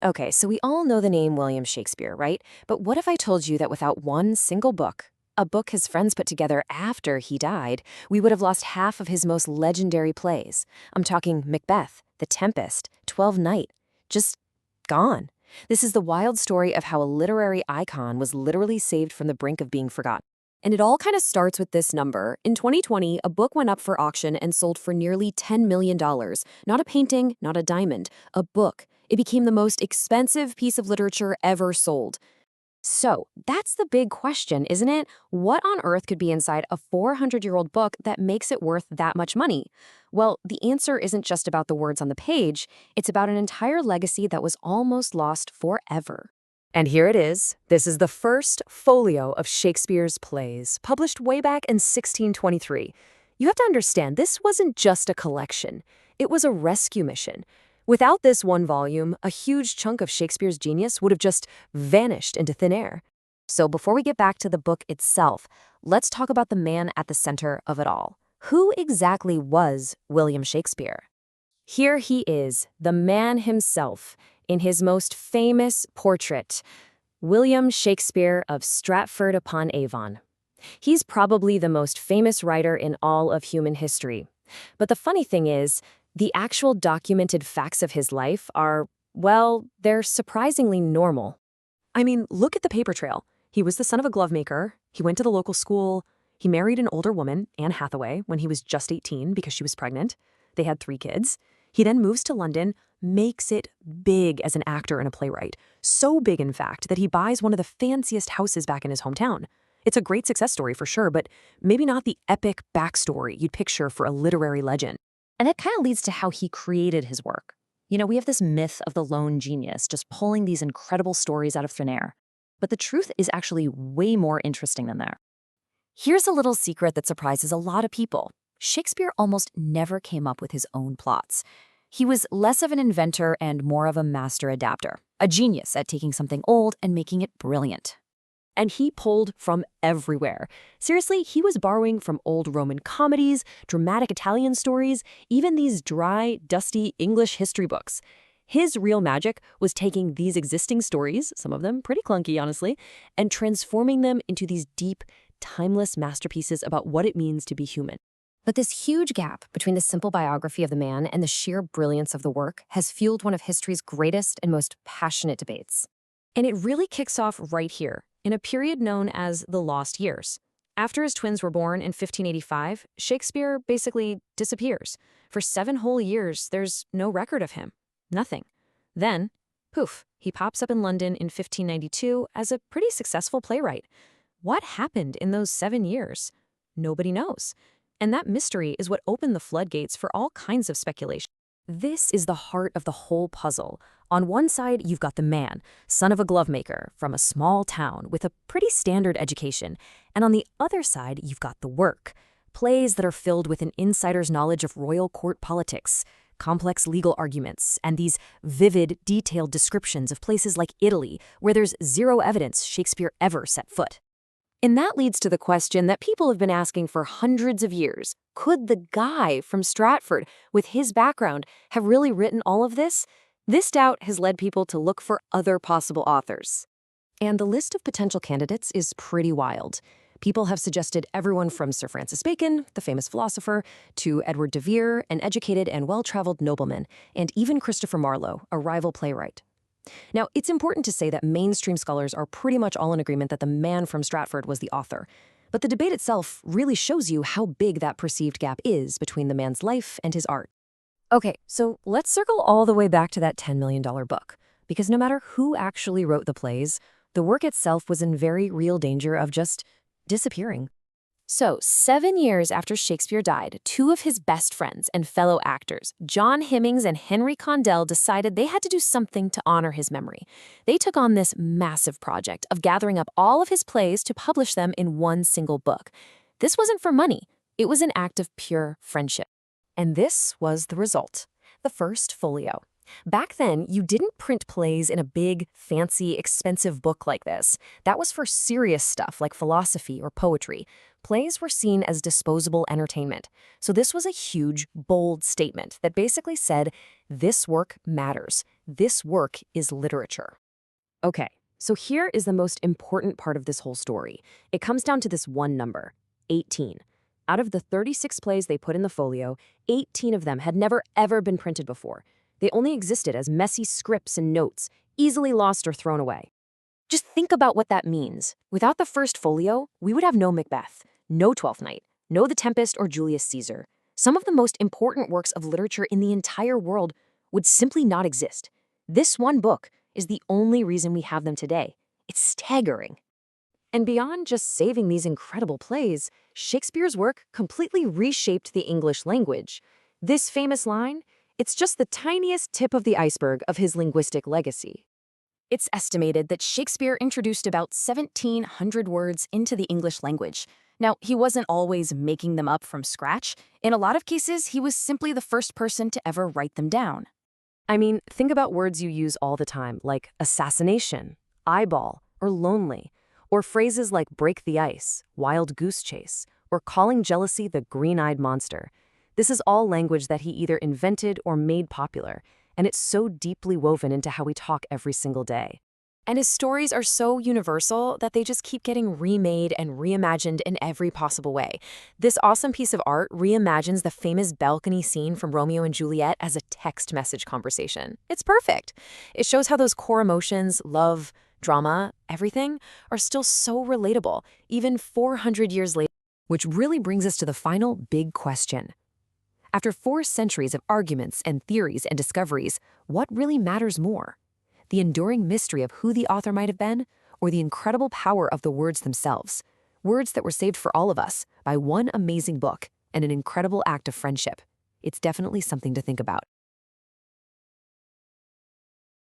Okay, so we all know the name William Shakespeare, right? But what if I told you that without one single book, a book his friends put together after he died, we would have lost half of his most legendary plays? I'm talking Macbeth, The Tempest, Twelfth Night. Just gone. This is the wild story of how a literary icon was literally saved from the brink of being forgotten. And it all kind of starts with this number. In 2020, a book went up for auction and sold for nearly $10 million. Not a painting, not a diamond, a book. It became the most expensive piece of literature ever sold. So, that's the big question, isn't it? What on earth could be inside a 400-year-old book that makes it worth that much money? Well, the answer isn't just about the words on the page, it's about an entire legacy that was almost lost forever. And here it is. This is the First Folio of Shakespeare's plays, published way back in 1623. You have to understand, this wasn't just a collection. It was a rescue mission. Without this one volume, a huge chunk of Shakespeare's genius would have just vanished into thin air. So before we get back to the book itself, let's talk about the man at the center of it all. Who exactly was William Shakespeare? Here he is, the man himself, in his most famous portrait, William Shakespeare of Stratford-upon-Avon. He's probably the most famous writer in all of human history. But the funny thing is, the actual documented facts of his life are, well, they're surprisingly normal. I mean, look at the paper trail. He was the son of a glovemaker. He went to the local school. He married an older woman, Anne Hathaway, when he was just 18 because she was pregnant. They had 3 kids. He then moves to London, makes it big as an actor and a playwright. So big, in fact, that he buys one of the fanciest houses back in his hometown. It's a great success story for sure, but maybe not the epic backstory you'd picture for a literary legend. And that kind of leads to how he created his work. We have this myth of the lone genius just pulling these incredible stories out of thin air. But the truth is actually way more interesting than that. Here's a little secret that surprises a lot of people. Shakespeare almost never came up with his own plots. He was less of an inventor and more of a master adapter, a genius at taking something old and making it brilliant. And he pulled from everywhere. Seriously, he was borrowing from old Roman comedies, dramatic Italian stories, even these dry, dusty English history books. His real magic was taking these existing stories, some of them pretty clunky, honestly, and transforming them into these deep, timeless masterpieces about what it means to be human. But this huge gap between the simple biography of the man and the sheer brilliance of the work has fueled one of history's greatest and most passionate debates. And it really kicks off right here, in a period known as the Lost Years. After his twins were born in 1585, Shakespeare basically disappears. For 7 whole years, there's no record of him. Nothing. Then, poof, he pops up in London in 1592 as a pretty successful playwright. What happened in those 7 years? Nobody knows. And that mystery is what opened the floodgates for all kinds of speculation. This is the heart of the whole puzzle. On one side, you've got the man, son of a glovemaker, from a small town with a pretty standard education. And on the other side, you've got the work. Plays that are filled with an insider's knowledge of royal court politics, complex legal arguments, and these vivid, detailed descriptions of places like Italy, where there's zero evidence Shakespeare ever set foot. And that leads to the question that people have been asking for hundreds of years. Could the guy from Stratford, with his background, have really written all of this? This doubt has led people to look for other possible authors. And the list of potential candidates is pretty wild. People have suggested everyone from Sir Francis Bacon, the famous philosopher, to Edward de Vere, an educated and well-traveled nobleman, and even Christopher Marlowe, a rival playwright. Now, it's important to say that mainstream scholars are pretty much all in agreement that the man from Stratford was the author. But the debate itself really shows you how big that perceived gap is between the man's life and his art. Okay, so let's circle all the way back to that $10 million book. Because no matter who actually wrote the plays, the work itself was in very real danger of just disappearing. So, 7 years after Shakespeare died, 2 of his best friends and fellow actors, John Hemmings and Henry Condell, decided they had to do something to honor his memory. They took on this massive project of gathering up all of his plays to publish them in one single book. This wasn't for money. It was an act of pure friendship. And this was the result, the First Folio. Back then, you didn't print plays in a big, fancy, expensive book like this. That was for serious stuff like philosophy or poetry. Plays were seen as disposable entertainment. So this was a huge, bold statement that basically said, this work matters. This work is literature. Okay, so here is the most important part of this whole story. It comes down to this one number, 18. Out of the 36 plays they put in the folio, 18 of them had never ever been printed before. They only existed as messy scripts and notes, easily lost or thrown away. Just think about what that means. Without the First Folio, we would have no Macbeth, no Twelfth Night, no The Tempest or Julius Caesar. Some of the most important works of literature in the entire world would simply not exist. This one book is the only reason we have them today. It's staggering. And beyond just saving these incredible plays, Shakespeare's work completely reshaped the English language. This famous line, it's just the tiniest tip of the iceberg of his linguistic legacy. It's estimated that Shakespeare introduced about 1,700 words into the English language. Now, he wasn't always making them up from scratch. In a lot of cases, he was simply the first person to ever write them down. I mean, think about words you use all the time, like assassination, eyeball, or lonely, or phrases like break the ice, wild goose chase, or calling jealousy the green-eyed monster. This is all language that he either invented or made popular, and it's so deeply woven into how we talk every single day. And his stories are so universal that they just keep getting remade and reimagined in every possible way. This awesome piece of art reimagines the famous balcony scene from Romeo and Juliet as a text message conversation. It's perfect. It shows how those core emotions, love, drama, everything, are still so relatable, even 400 years later. Which really brings us to the final big question. After 4 centuries of arguments and theories and discoveries, what really matters more? The enduring mystery of who the author might have been, or the incredible power of the words themselves? Words that were saved for all of us by one amazing book and an incredible act of friendship. It's definitely something to think about.